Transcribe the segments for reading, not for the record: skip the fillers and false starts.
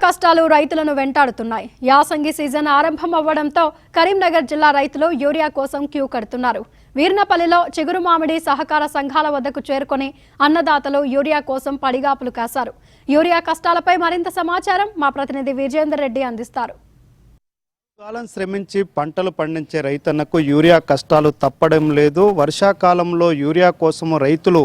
కష్టాలు రైతులను వెంటాడుతున్నాయి. యాసంగి సీజన్ ఆరంభం అవ్వడంతో కరీంనగర్ జిల్లా రైతులు యూరియా కోసం క్యూ కడుతున్నారు. వీర్నపల్లిలో చిగురు మామిడి సహకార సంఘాల వద్దకు చేరుకొని అన్నదాతలు యూరియా కోసం పడిగాపులు కాశారు. యూరియా కష్టాలపై మరింత సమాచారం మా ప్రతినిధి విజేందర్ రెడ్డి అందిస్తారు. కాలం శ్రమించి పంటలు పండించే రైతన్నకు యూరియా కష్టాలు తప్పడం లేదు. వర్షాకాలంలో యూరియా కోసము రైతులు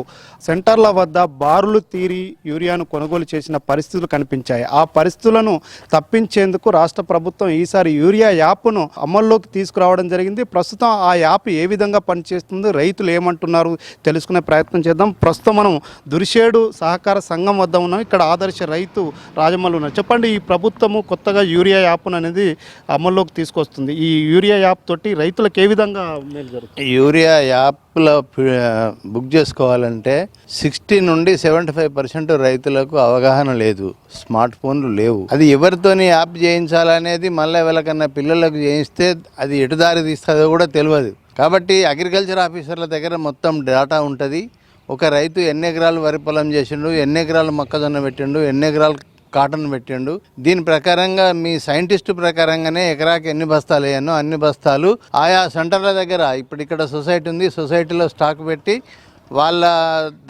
సెంటర్ల వద్ద బారులు తీరి యూరియాను కొనుగోలు చేసిన పరిస్థితులు కనిపించాయి. ఆ పరిస్థితులను తప్పించేందుకు రాష్ట్ర ప్రభుత్వం ఈసారి యూరియా యాప్ను అమల్లోకి తీసుకురావడం జరిగింది. ప్రస్తుతం ఆ యాప్ ఏ విధంగా పనిచేస్తుంది, రైతులు ఏమంటున్నారు తెలుసుకునే ప్రయత్నం చేద్దాం. ప్రస్తుతం మనం దురిషేడు సహకార సంఘం వద్ద ఉన్నాం. ఇక్కడ ఆదర్శ రైతు రాజమల్లు ఉన్నారు. చెప్పండి, ఈ ప్రభుత్వము కొత్తగా యూరియా యాప్ను అనేది అమల్లో తీసుకొస్తుంది. ఈ యూరియా యాప్ తోటి రైతులకు ఏ విధంగా మేలు జరుగుతుంది? యూరియా యాప్లో బుక్ చేసుకోవాలంటే 60 నుండి 75% రైతులకు అవగాహన లేదు, స్మార్ట్ ఫోన్లు లేవు. అది ఎవరితోని యాప్ చేయించాలనేది మళ్ళీ ఎవరికన్నా పిల్లలకు చేయిస్తే అది ఎటు దారి తీస్తుందో కూడా తెలియదు. కాబట్టి అగ్రికల్చర్ ఆఫీసర్ల దగ్గర మొత్తం డేటా ఉంటుంది. ఒక రైతు ఎన్ని ఎకరాలు వరి పొలం చేసిండు, ఎన్ని ఎకరాలు మొక్కజొన్న పెట్టిండు, ఎన్ని ఎకరాలు కాటన్ పెట్టిండు, దీని ప్రకారంగా మీ సైంటిస్టు ప్రకారంగానే ఎకరాకి ఎన్ని బస్తాలు వేయనో అన్ని బస్తాలు ఆయా సెంటర్ల దగ్గర, ఇప్పుడు ఇక్కడ సొసైటీ ఉంది, సొసైటీలో స్టాక్ పెట్టి వాళ్ళ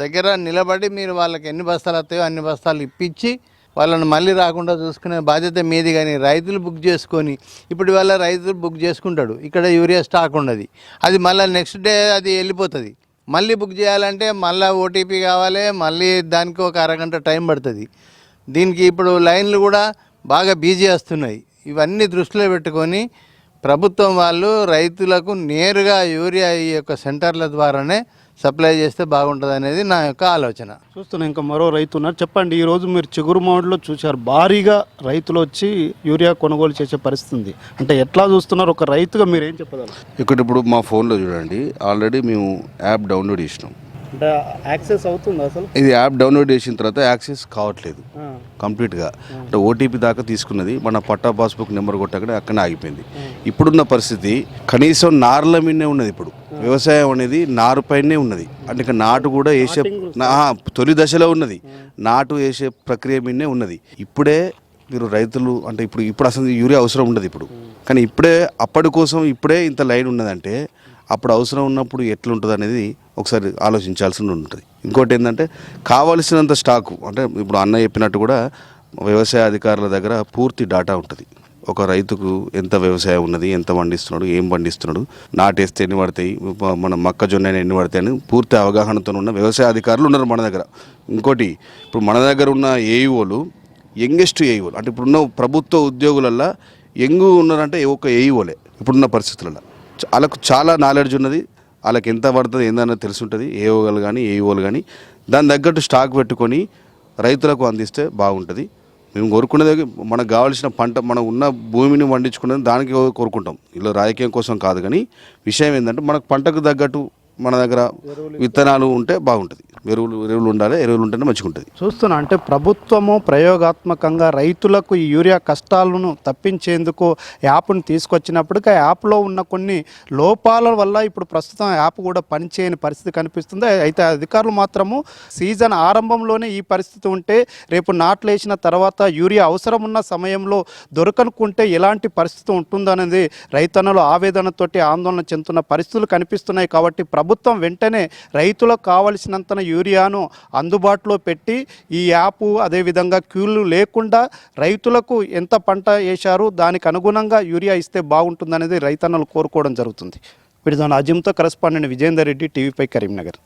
దగ్గర నిలబడి మీరు వాళ్ళకి ఎన్ని బస్తాలు వస్తాయో అన్ని బస్తాలు ఇప్పించి వాళ్ళని మళ్ళీ రాకుండా చూసుకునే బాధ్యత మీది. కానీ రైతులు బుక్ చేసుకొని, ఇప్పుడు వాళ్ళ రైతులు బుక్ చేసుకుంటాడు, ఇక్కడ యూరియా స్టాక్ ఉండదు, అది మళ్ళీ నెక్స్ట్ డే అది వెళ్ళిపోతుంది. మళ్ళీ బుక్ చేయాలంటే మళ్ళీ ఓటీపీ కావాలి, మళ్ళీ దానికి ఒక అరగంట టైం పడుతుంది. దీనికి ఇప్పుడు లైన్లు కూడా బాగా బిజీ వస్తున్నాయి. ఇవన్నీ దృష్టిలో పెట్టుకొని ప్రభుత్వం వాళ్ళు రైతులకు నేరుగా యూరియా ఈ యొక్క సెంటర్ల ద్వారానే సప్లై చేస్తే బాగుంటుంది అనేది నా యొక్క ఆలోచన. చూస్తున్నా ఇంకా మరో రైతు ఉన్నారు. చెప్పండి, ఈరోజు మీరు చిగురు మామిడిలో చూశారు, భారీగా రైతులు వచ్చి యూరియా కొనుగోలు చేసే పరిస్థితి. అంటే ఎట్లా చూస్తున్నారు ఒక రైతుగా మీరు ఏం చెప్పగలరు? ఇప్పుడు మా ఫోన్లో చూడండి, ఆల్రెడీ మేము యాప్ డౌన్లోడ్ చేసినాం. అంటే యాక్సెస్ అవుతుంది అసలు? ఇది యాప్ డౌన్లోడ్ చేసిన తర్వాత యాక్సెస్ కావట్లేదు కంప్లీట్గా. అంటే ఓటీపీ దాకా తీసుకున్నది, మన పట్టా పాస్బుక్ నెంబర్ కొట్టగానే అక్కడనే ఆగిపోయింది. ఇప్పుడున్న పరిస్థితి కనీసం నార్ల మీదనే ఉన్నది. ఇప్పుడు వ్యవసాయం అనేది నారు పైనే ఉన్నది. అంటే ఇంకా నాటు కూడా వేసే తొలి దశలో ఉన్నది, నాటు వేసే ప్రక్రియ మీదనే ఉన్నది. ఇప్పుడే మీరు రైతులు అంటే ఇప్పుడు అసలు యూరియా అవసరం ఉండదు ఇప్పుడు, కానీ ఇప్పుడే అప్పటి కోసం ఇప్పుడే ఇంత లైన్ ఉన్నదంటే అప్పుడు అవసరం ఉన్నప్పుడు ఎట్లుంటుంది అనేది ఒకసారి ఆలోచించాల్సి ఉంటుంది. ఇంకోటి ఏంటంటే కావలసినంత స్టాకు, అంటే ఇప్పుడు అన్న చెప్పినట్టు కూడా వ్యవసాయ అధికారుల దగ్గర పూర్తి డేటా ఉంటుంది. ఒక రైతుకు ఎంత వ్యవసాయం ఉన్నది, ఎంత పండిస్తున్నాడు, ఏం పండిస్తున్నాడు, నాటేస్తే ఎన్ని పడతాయి, మన మొక్కజొన్న ఎన్ని పడతాయి అని పూర్తి అవగాహనతో ఉన్న వ్యవసాయ అధికారులు ఉన్నారు మన దగ్గర. ఇంకోటి ఇప్పుడు మన దగ్గర ఉన్న ఏఈఓలు యంగెస్ట్ ఏఈఓలు, అంటే ఇప్పుడున్న ప్రభుత్వ ఉద్యోగులల్లో యంగ్ ఉన్నారంటే ఒక ఏఈఓలే ఇప్పుడున్న పరిస్థితులలో. వాళ్ళకు చాలా నాలెడ్జ్ ఉన్నది, వాళ్ళకి ఎంత పడుతుంది ఏందన్నది తెలిసి ఉంటుంది. ఏఓలు కానీ ఏఈఓలు కానీ దాని తగ్గట్టు స్టాక్ పెట్టుకొని రైతులకు అందిస్తే బాగుంటుంది. మేము కోరుకునేది మనకు కావాల్సిన పంట, మనం ఉన్న భూమిని పండించుకునేది దానికి కోరుకుంటాం. ఇలా రాజకీయం కోసం కాదు. కానీ విషయం ఏంటంటే మనకు పంటకు తగ్గట్టు మన దగ్గర విత్తనాలు ఉంటే బాగుంటుంది. ఎరువులు ఉండాలి, ఎరువులు ఉంటేనే మంచిగా ఉంటుంది. చూస్తున్నా అంటే ప్రభుత్వము ప్రయోగాత్మకంగా రైతులకు ఈ యూరియా కష్టాలను తప్పించేందుకు యాప్ను తీసుకొచ్చినప్పటికీ ఆ యాప్లో ఉన్న కొన్ని లోపాల వల్ల ఇప్పుడు ప్రస్తుతం యాప్ కూడా పనిచేయని పరిస్థితి కనిపిస్తుంది. అయితే అధికారులు మాత్రము సీజన్ ఆరంభంలోనే ఈ పరిస్థితి ఉంటే రేపు నాట్లు వేసిన తర్వాత యూరియా అవసరం ఉన్న సమయంలో దొరకనుకుంటే ఎలాంటి పరిస్థితి ఉంటుందనేది రైతన్నలు ఆవేదనతోటి ఆందోళన చెందుతున్న పరిస్థితులు కనిపిస్తున్నాయి. కాబట్టి ప్రభుత్వం వెంటనే రైతులకు కావలసినంత యూరియాను అందుబాటులో పెట్టి ఈ యాప్ అదేవిధంగా క్యూలు లేకుండా రైతులకు ఎంత పంట వేశారు దానికి అనుగుణంగా యూరియా ఇస్తే బాగుంటుందనేది రైతన్నలు కోరుకోవడం జరుగుతుంది. వీడితో అజిమ్తో కరెస్పాండెంట్ విజేందర్ రెడ్డి, టీవీ5 కరీంనగర్.